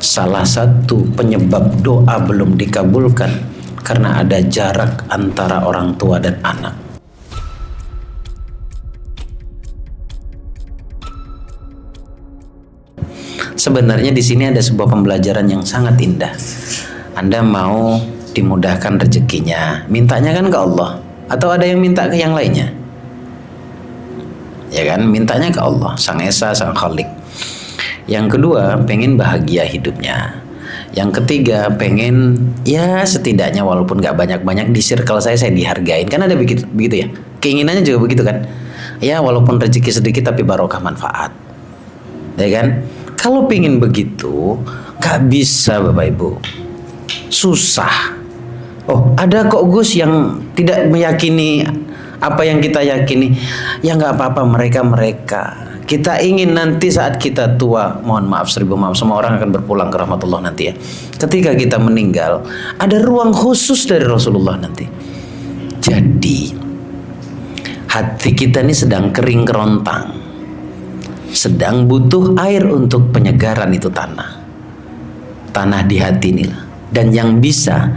Salah satu penyebab doa belum dikabulkan karena ada jarak antara orang tua dan anak. Sebenarnya di sini ada sebuah pembelajaran yang sangat indah. Anda mau dimudahkan rezekinya, mintanya kan ke Allah, atau ada yang minta ke yang lainnya? Ya kan, mintanya ke Allah, Sang Esa, Sang Khalik. Yang kedua, pengen bahagia hidupnya. Yang ketiga, pengen ya setidaknya walaupun gak banyak-banyak di circle saya dihargain. Kan ada begitu ya. Keinginannya juga begitu kan. Ya walaupun rezeki sedikit tapi barokah manfaat. Ya kan? Kalau pengen begitu, gak bisa Bapak Ibu. Susah. Oh, ada kok Gus yang tidak meyakini apa yang kita yakini. Ya gak apa-apa, mereka. Kita ingin nanti saat kita tua, mohon maaf, seribu maaf, semua orang akan berpulang ke rahmatullah nanti ya. Ketika kita meninggal, ada ruang khusus dari Rasulullah nanti. Jadi, hati kita ini sedang kering kerontang, sedang butuh air untuk penyegaran itu tanah di hati inilah. Dan yang bisa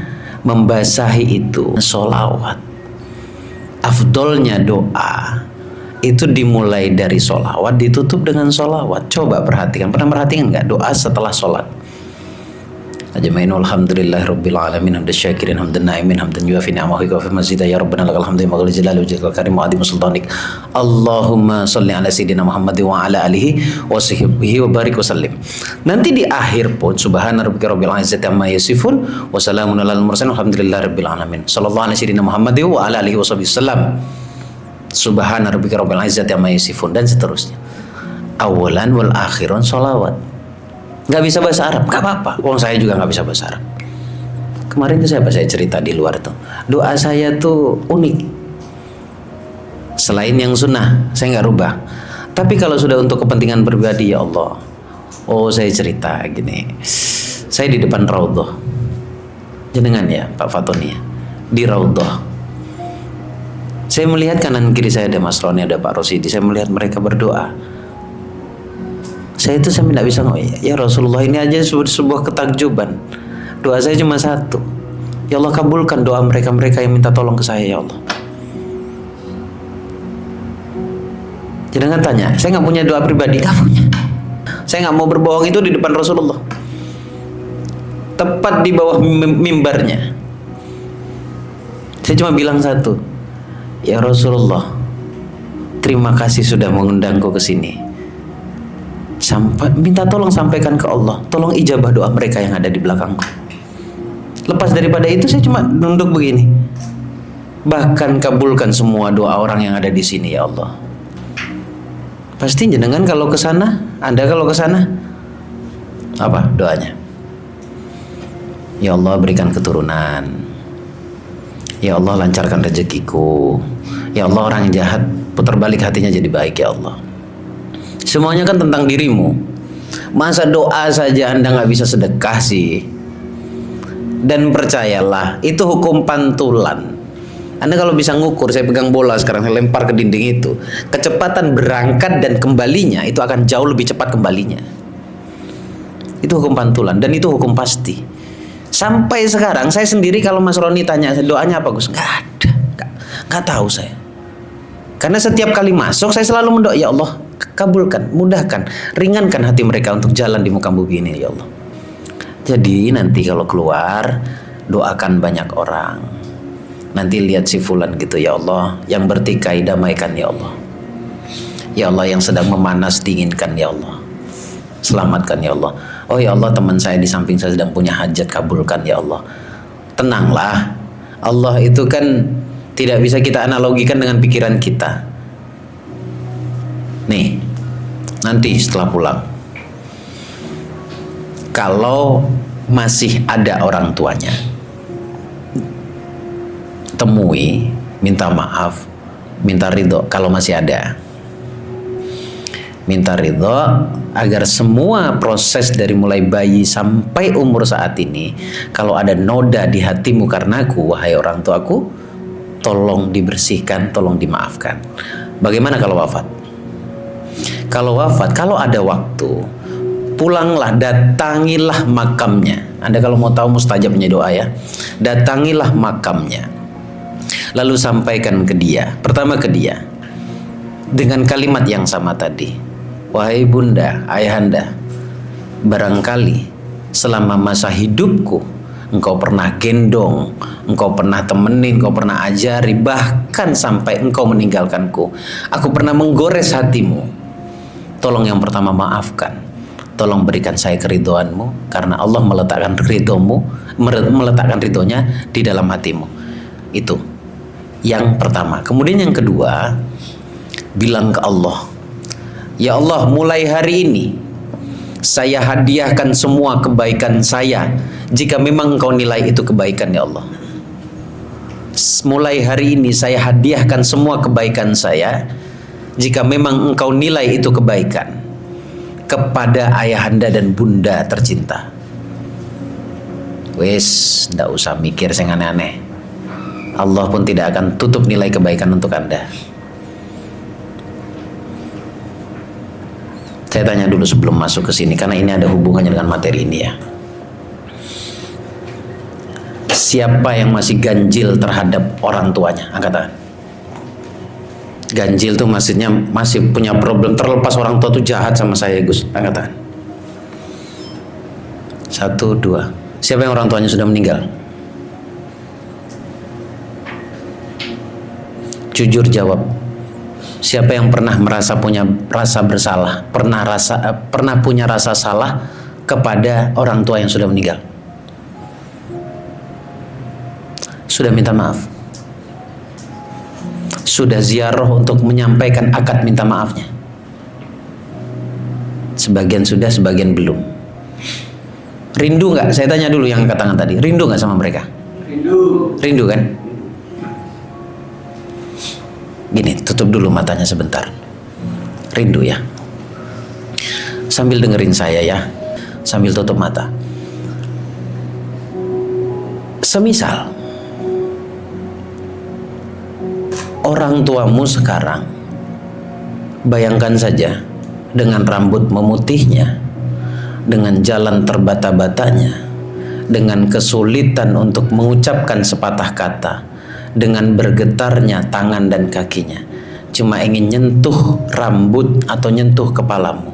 membasahi itu sholawat. Afdolnya doa itu dimulai dari sholawat, ditutup dengan sholawat. Coba perhatikan, pernah perhatikan nggak doa setelah sholat? Ajmainu alhamdulillahi rabbil alamin hamdan syakirin hamdan na'imin hamdan yuafi ni'amahu wa fi mazida ya rabbana lakal hamdu maghal jalali wajhikal karim wa adim sultanik. Allahumma sholli ala sayyidina Muhammad wa ala alihi wa sahbihi wa barik wa sallim. Nanti di akhir pun subhana rabbika rabbil izzati amma yasifun wa salamun alal mursalin alhamdulillahi rabbil alamin. Sallallahu ala sayyidina Muhammad wa ala alihi wa sahbihi sallam. Subhana rabbika rabbil izzati amma yasifun, dan seterusnya. Awalan wal akhiran sholawat. Gak bisa bahasa Arab, gak apa-apa. Wong saya juga gak bisa bahasa Arab. Kemarin tuh saya cerita di luar tuh, doa saya tuh unik. Selain yang sunnah, saya gak rubah. Tapi kalau sudah untuk kepentingan pribadi, ya Allah, oh saya cerita gini. Saya di depan Raudhah, jenengan ya Pak Fatoni ya, di Raudhah. Saya melihat kanan kiri saya ada Mas Roni, ada Pak Rosidi. Saya melihat mereka berdoa. Saya tidak bisa ngomong, ya Rasulullah, ini aja sebuah ketakjuban. Doa saya cuma satu. Ya Allah, kabulkan doa mereka yang minta tolong ke saya, ya Allah. Jangan tanya, saya nggak punya doa pribadi, nggak punya. Saya nggak mau berbohong itu di depan Rasulullah. Tepat di bawah mimbarnya. Saya cuma bilang satu. Ya Rasulullah, terima kasih sudah mengundangku ke sini. Minta tolong sampaikan ke Allah, tolong ijabah doa mereka yang ada di belakangku. Lepas daripada itu saya cuma nunduk begini. Bahkan kabulkan semua doa orang yang ada di sini, ya Allah. Pasti jenengan kalau ke sana, Anda kalau ke sana, apa doanya? Ya Allah, berikan keturunan. Ya Allah, lancarkan rezekiku. Ya Allah, orang yang jahat putar balik hatinya jadi baik, ya Allah. Semuanya kan tentang dirimu. Masa doa saja Anda nggak bisa sedekah sih? Dan percayalah, itu hukum pantulan. Anda kalau bisa ngukur, saya pegang bola sekarang, saya lempar ke dinding itu, kecepatan berangkat dan kembalinya itu akan jauh lebih cepat kembalinya. Itu hukum pantulan dan itu hukum pasti. Sampai sekarang saya sendiri kalau Mas Roni tanya doanya apa Gus, nggak ada, nggak tahu saya. Karena setiap kali masuk saya selalu mendoa, ya Allah, kabulkan, mudahkan, ringankan hati mereka untuk jalan di muka bumi ini, ya Allah. Jadi nanti kalau keluar, doakan banyak orang. Nanti lihat si fulan gitu, ya Allah, yang bertikai damaikan, ya Allah. Ya Allah, yang sedang memanas dinginkan, ya Allah. Selamatkan, ya Allah. Oh ya Allah, teman saya di samping saya sedang punya hajat, kabulkan, ya Allah. Tenanglah, Allah itu kan tidak bisa kita analogikan dengan pikiran kita. Nih, nanti setelah pulang, kalau masih ada orang tuanya, temui, minta maaf, minta ridho kalau masih ada. Minta ridho agar semua proses dari mulai bayi sampai umur saat ini, kalau ada noda di hatimu karenaku, wahai orang tuaku, tolong dibersihkan, tolong dimaafkan. Bagaimana kalau wafat? Kalau wafat, kalau ada waktu, pulanglah, datangilah makamnya. Anda kalau mau tahu mustajabnya doa ya, datangilah makamnya, lalu sampaikan ke dia, pertama ke dia dengan kalimat yang sama tadi. Wahai bunda, ayahanda, barangkali selama masa hidupku engkau pernah gendong, engkau pernah temenin, engkau pernah ajari, bahkan sampai engkau meninggalkanku, aku pernah menggores hatimu. Tolong yang pertama maafkan, tolong berikan saya keridhoanmu, karena Allah meletakkan ridhonya di dalam hatimu. Itu yang pertama. Kemudian yang kedua, bilang ke Allah, ya Allah, mulai hari ini saya hadiahkan semua kebaikan saya, jika memang engkau nilai itu kebaikan ya Allah. Mulai hari ini saya hadiahkan semua kebaikan saya, jika memang engkau nilai itu kebaikan, kepada ayahanda dan bunda tercinta. Wes, ndak usah mikir yang aneh-aneh. Allah pun tidak akan tutup nilai kebaikan untuk Anda. Saya tanya dulu sebelum masuk ke sini, karena ini ada hubungannya dengan materi ini ya. Siapa yang masih ganjil terhadap orang tuanya? Angkat tangan. Ganjil tuh maksudnya masih punya problem, terlepas orang tua tuh jahat sama saya, Gus. Angkat tangan. 1, 2. Siapa yang orang tuanya sudah meninggal? Jujur jawab. Siapa yang pernah merasa punya rasa bersalah, pernah punya rasa salah kepada orang tua yang sudah meninggal? Sudah minta maaf? Sudah ziarah untuk menyampaikan akad minta maafnya? Sebagian sudah, sebagian belum. Rindu nggak? Saya tanya dulu yang angkat tangan tadi. Rindu nggak sama mereka? Rindu. Rindu kan? Gini, tutup dulu matanya sebentar. Rindu ya. Sambil dengerin saya ya. Sambil tutup mata. Semisal orang tuamu sekarang, bayangkan saja, dengan rambut memutihnya, dengan jalan terbata-batanya, dengan kesulitan untuk mengucapkan sepatah kata, dengan bergetarnya tangan dan kakinya, cuma ingin nyentuh rambut atau nyentuh kepalamu.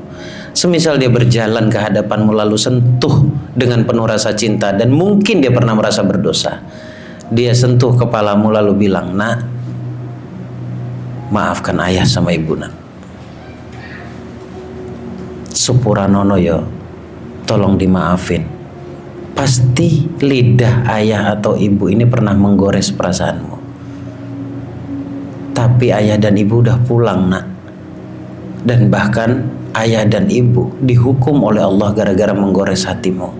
Semisal dia berjalan ke hadapanmu lalu sentuh dengan penuh rasa cinta, dan mungkin dia pernah merasa berdosa, dia sentuh kepalamu lalu bilang, nak, maafkan ayah sama ibu nak. Supuranono yo, tolong dimaafin. Pasti lidah ayah atau ibu ini pernah menggores perasaanmu. Tapi ayah dan ibu udah pulang nak. Dan bahkan ayah dan ibu dihukum oleh Allah gara-gara menggores hatimu.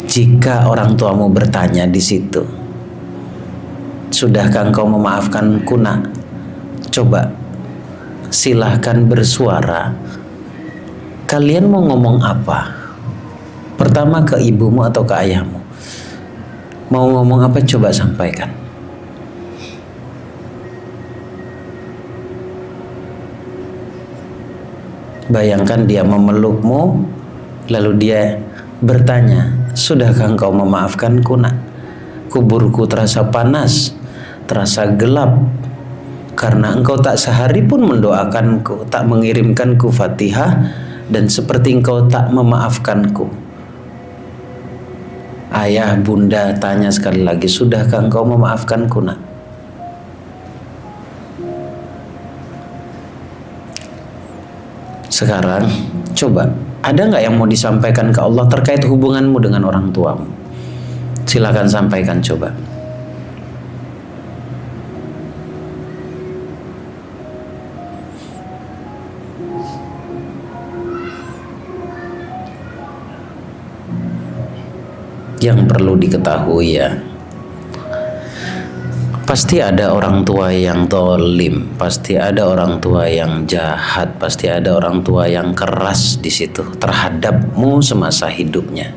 Jika orang tuamu bertanya di situ, sudahkah engkau memaafkanku nak? Coba silahkan bersuara. Kalian mau ngomong apa? Pertama ke ibumu atau ke ayahmu? Mau ngomong apa? Coba sampaikan. Bayangkan dia memelukmu, lalu dia bertanya, sudahkah engkau memaafkanku nak? Kuburku terasa panas, terasa gelap, karena engkau tak sehari pun mendoakanku, tak mengirimkanku Fatihah, dan seperti engkau tak memaafkanku. Ayah, bunda tanya sekali lagi, sudahkah engkau memaafkanku nak? Sekarang coba, ada nggak yang mau disampaikan ke Allah terkait hubunganmu dengan orang tuamu? Silakan sampaikan coba. Yang perlu diketahui ya, pasti ada orang tua yang zalim, pasti ada orang tua yang jahat, pasti ada orang tua yang keras di situ terhadapmu semasa hidupnya.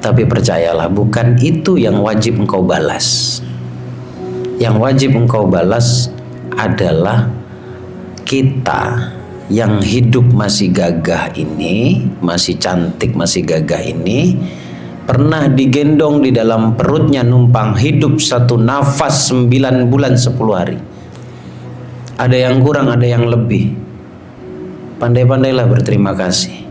Tapi percayalah, bukan itu yang wajib engkau balas. Yang wajib engkau balas adalah kita yang hidup masih gagah ini, masih cantik, masih gagah ini, pernah digendong di dalam perutnya, numpang hidup satu nafas 9 bulan 10 hari. Ada yang kurang, ada yang lebih. Pandai-pandailah berterima kasih.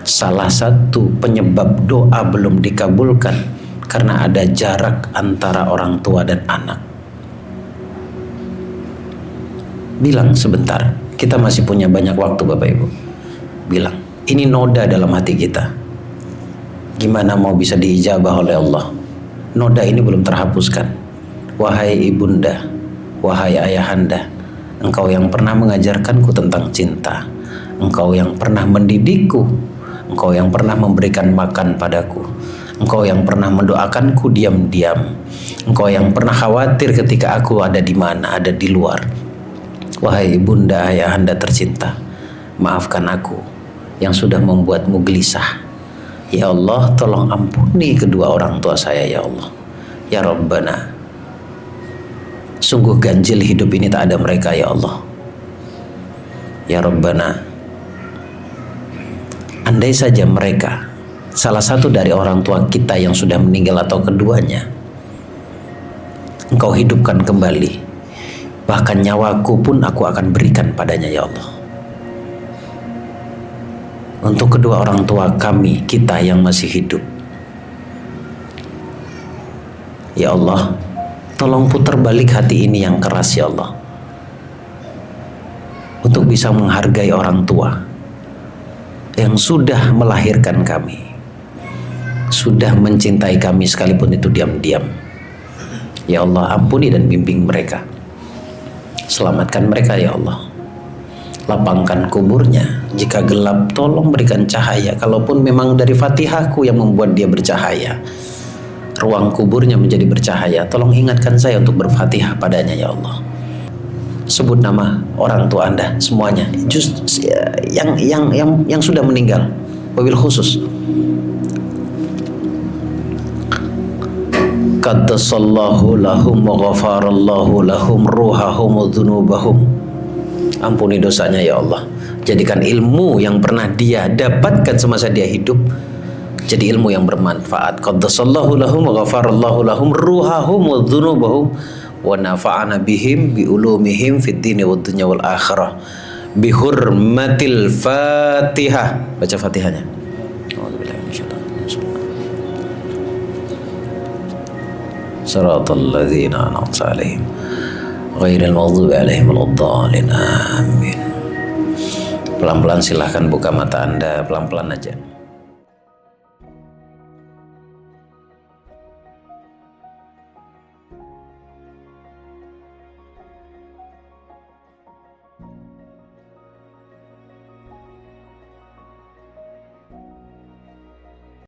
Salah satu penyebab doa belum dikabulkan karena ada jarak antara orang tua dan anak. Bilang sebentar, kita masih punya banyak waktu Bapak Ibu. Bilang, ini noda dalam hati kita. Gimana mau bisa diijabah oleh Allah? Noda ini belum terhapuskan. Wahai ibunda, wahai ayahanda, engkau yang pernah mengajarkanku tentang cinta, engkau yang pernah mendidikku, engkau yang pernah memberikan makan padaku, engkau yang pernah mendoakanku diam-diam, engkau yang pernah khawatir ketika aku ada di mana, ada di luar. Wahai ibunda, ayahanda tercinta, maafkan aku yang sudah membuatmu gelisah. Ya Allah, tolong ampuni kedua orang tua saya ya Allah. Ya Rabbana, sungguh ganjil hidup ini tak ada mereka ya Allah. Ya Rabbana, andai saja mereka, salah satu dari orang tua kita yang sudah meninggal atau keduanya, Engkau hidupkan kembali, bahkan nyawaku pun aku akan berikan padanya ya Allah. Untuk kedua orang tua kami, kita yang masih hidup, ya Allah, tolong putar balik hati ini yang keras ya Allah, untuk bisa menghargai orang tua yang sudah melahirkan kami, sudah mencintai kami sekalipun itu diam-diam. Ya Allah, ampuni dan bimbing mereka, selamatkan mereka ya Allah, lapangkan kuburnya. Jika gelap, tolong berikan cahaya. Kalaupun memang dari Fatihahku yang membuat dia bercahaya, ruang kuburnya menjadi bercahaya, tolong ingatkan saya untuk berfatihah padanya ya Allah. Sebut nama orang tua Anda semuanya, yang sudah meninggal, wabil khusus. Qaddasallahu lahum wa ghafarallahu lahum ruhahum wa dhunubahum. Ampuni dosanya ya Allah. Jadikan ilmu yang pernah dia dapatkan semasa dia hidup jadi ilmu yang bermanfaat. Qaddasallahu lahum wa ghafarallahu lahum ruhahum wa dhunubahum wa nafa'ana bihim bi ulumihim fid dini wad dunya wal akhirah bi hurmatil Fatihah. Baca Fatihahnya. Siratal ladzina an'amta 'alaihim ghairil maghdubi 'alaihim waladdallin. Amin. Pelan-pelan silahkan buka mata Anda, pelan-pelan aja.